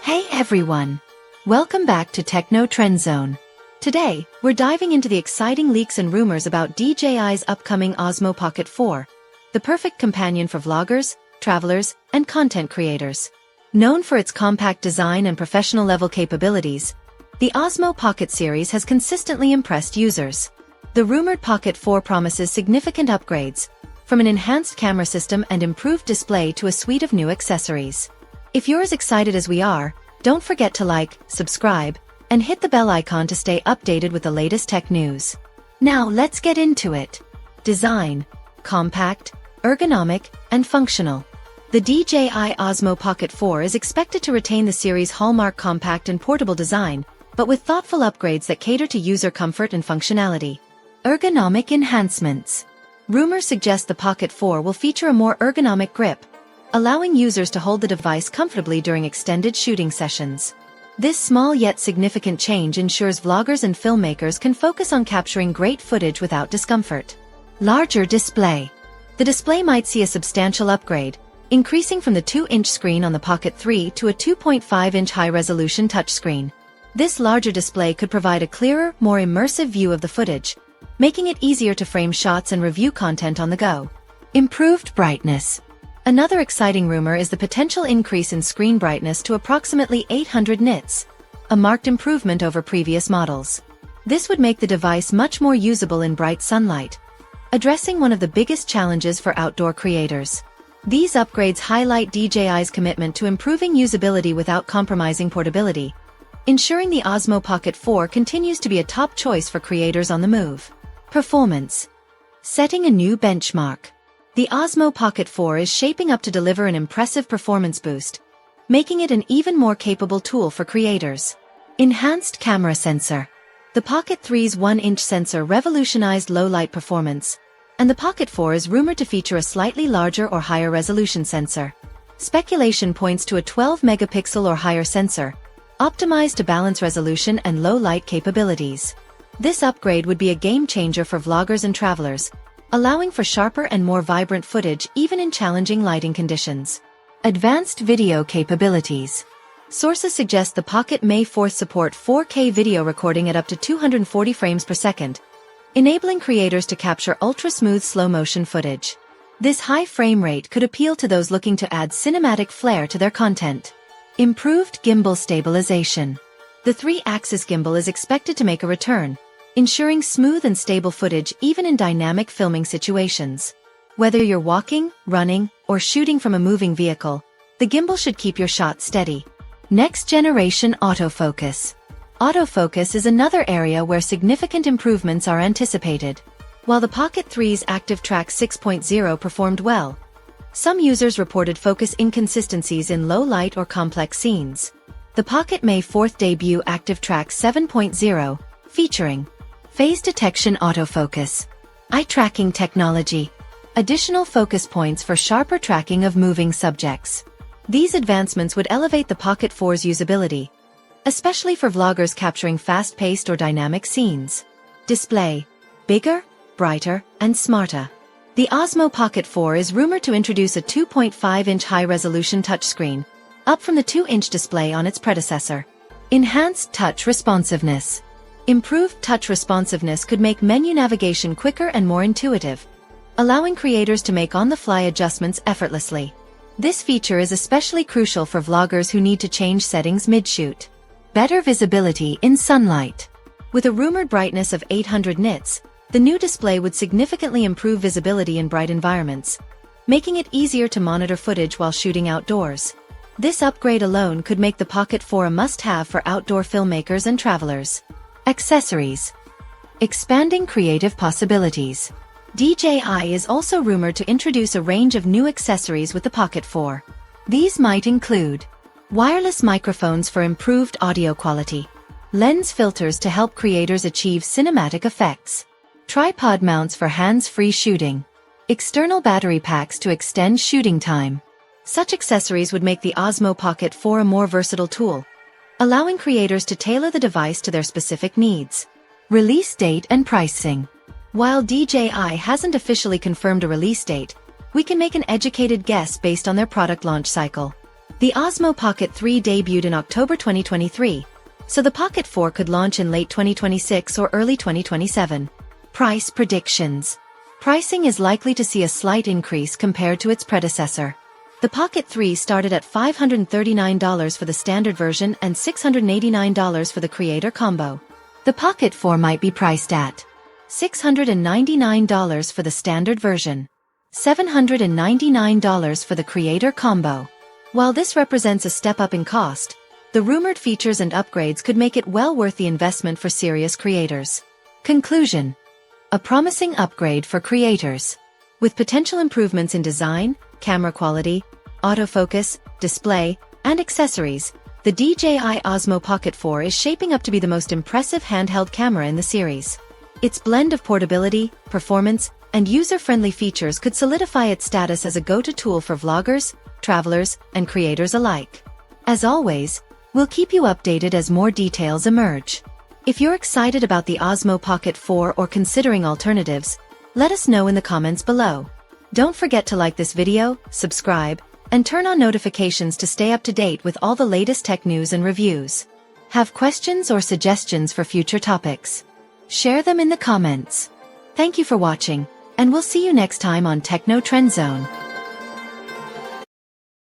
Hey everyone! Welcome back to Techno Trend Zone. Today, we're diving into the exciting leaks and rumors about DJI's upcoming Osmo Pocket 4, the perfect companion for vloggers, travelers, and content creators. Known for its compact design and professional-level capabilities, the Osmo Pocket series has consistently impressed users. The rumored Pocket 4 promises significant upgrades, from an enhanced camera system and improved display to a suite of new accessories. If you're as excited as we are, don't forget to like, subscribe, and hit the bell icon to stay updated with the latest tech news. Now let's get into it. Design: compact, ergonomic, and functional. The DJI Osmo Pocket 4 is expected to retain the series' hallmark compact and portable design, but with thoughtful upgrades that cater to user comfort and functionality. Ergonomic enhancements. Rumors suggest the Pocket 4 will feature a more ergonomic grip, allowing users to hold the device comfortably during extended shooting sessions. This small yet significant change ensures vloggers and filmmakers can focus on capturing great footage without discomfort. Larger display. The display might see a substantial upgrade, increasing from the 2-inch screen on the Pocket 3 to a 2.5-inch high-resolution touchscreen. This larger display could provide a clearer, more immersive view of the footage, making it easier to frame shots and review content on the go. Improved brightness. Another exciting rumor is the potential increase in screen brightness to approximately 800 nits, a marked improvement over previous models. This would make the device much more usable in bright sunlight, addressing one of the biggest challenges for outdoor creators. These upgrades highlight DJI's commitment to improving usability without compromising portability, ensuring the Osmo Pocket 4 continues to be a top choice for creators on the move. Performance. Setting a new benchmark. The Osmo Pocket 4 is shaping up to deliver an impressive performance boost, making it an even more capable tool for creators. Enhanced camera sensor. The Pocket 3's 1-inch sensor revolutionized low-light performance, and the Pocket 4 is rumored to feature a slightly larger or higher resolution sensor. Speculation points to a 12-megapixel or higher sensor, optimized to balance resolution and low-light capabilities. This upgrade would be a game-changer for vloggers and travelers, allowing for sharper and more vibrant footage even in challenging lighting conditions. Advanced video capabilities. Sources suggest the Pocket may support 4K video recording at up to 240 frames per second, enabling creators to capture ultra-smooth slow-motion footage. This high frame rate could appeal to those looking to add cinematic flair to their content. Improved gimbal stabilization. The 3-axis gimbal is expected to make a return, ensuring smooth and stable footage even in dynamic filming situations. Whether you're walking, running, or shooting from a moving vehicle, the gimbal should keep your shot steady. Next-generation autofocus. Autofocus is another area where significant improvements are anticipated. While the Pocket 3's Active Track 6.0 performed well, some users reported focus inconsistencies in low-light or complex scenes. The Pocket may debut Active Track 7.0, featuring phase detection autofocus, eye tracking technology, additional focus points for sharper tracking of moving subjects. These advancements would elevate the Pocket 4's usability, especially for vloggers capturing fast-paced or dynamic scenes. Display: bigger, brighter, and smarter. The Osmo Pocket 4 is rumored to introduce a 2.5-inch high-resolution touchscreen, up from the 2-inch display on its predecessor. Enhanced touch responsiveness. Improved touch responsiveness could make menu navigation quicker and more intuitive, allowing creators to make on-the-fly adjustments effortlessly. This feature is especially crucial for vloggers who need to change settings mid-shoot. Better visibility in sunlight. With a rumored brightness of 800 nits, the new display would significantly improve visibility in bright environments, making it easier to monitor footage while shooting outdoors. This upgrade alone could make the Pocket 4 a must-have for outdoor filmmakers and travelers. Accessories. Expanding creative possibilities. DJI is also rumored to introduce a range of new accessories with the Pocket 4. These might include wireless microphones for improved audio quality, lens filters to help creators achieve cinematic effects, tripod mounts for hands-free shooting, external battery packs to extend shooting time. Such accessories would make the Osmo Pocket 4 a more versatile tool, allowing creators to tailor the device to their specific needs. Release date and pricing. While DJI hasn't officially confirmed a release date, we can make an educated guess based on their product launch cycle. The Osmo Pocket 3 debuted in October 2023, so the Pocket 4 could launch in late 2026 or early 2027. Price predictions. Pricing is likely to see a slight increase compared to its predecessor. The Pocket 3 started at $539 for the standard version and $689 for the Creator Combo. The Pocket 4 might be priced at $699 for the standard version, $799 for the Creator Combo. While this represents a step up in cost, the rumored features and upgrades could make it well worth the investment for serious creators. Conclusion. A promising upgrade for creators. With potential improvements in design, camera quality, autofocus, display, and accessories, the DJI Osmo Pocket 4 is shaping up to be the most impressive handheld camera in the series. Its blend of portability, performance, and user-friendly features could solidify its status as a go-to tool for vloggers, travelers, and creators alike. As always, we'll keep you updated as more details emerge. If you're excited about the Osmo Pocket 4 or considering alternatives, let us know in the comments below. Don't forget to like this video, subscribe, and turn on notifications to stay up to date with all the latest tech news and reviews. Have questions or suggestions for future topics? Share them in the comments. Thank you for watching, and we'll see you next time on Techno Trend Zone.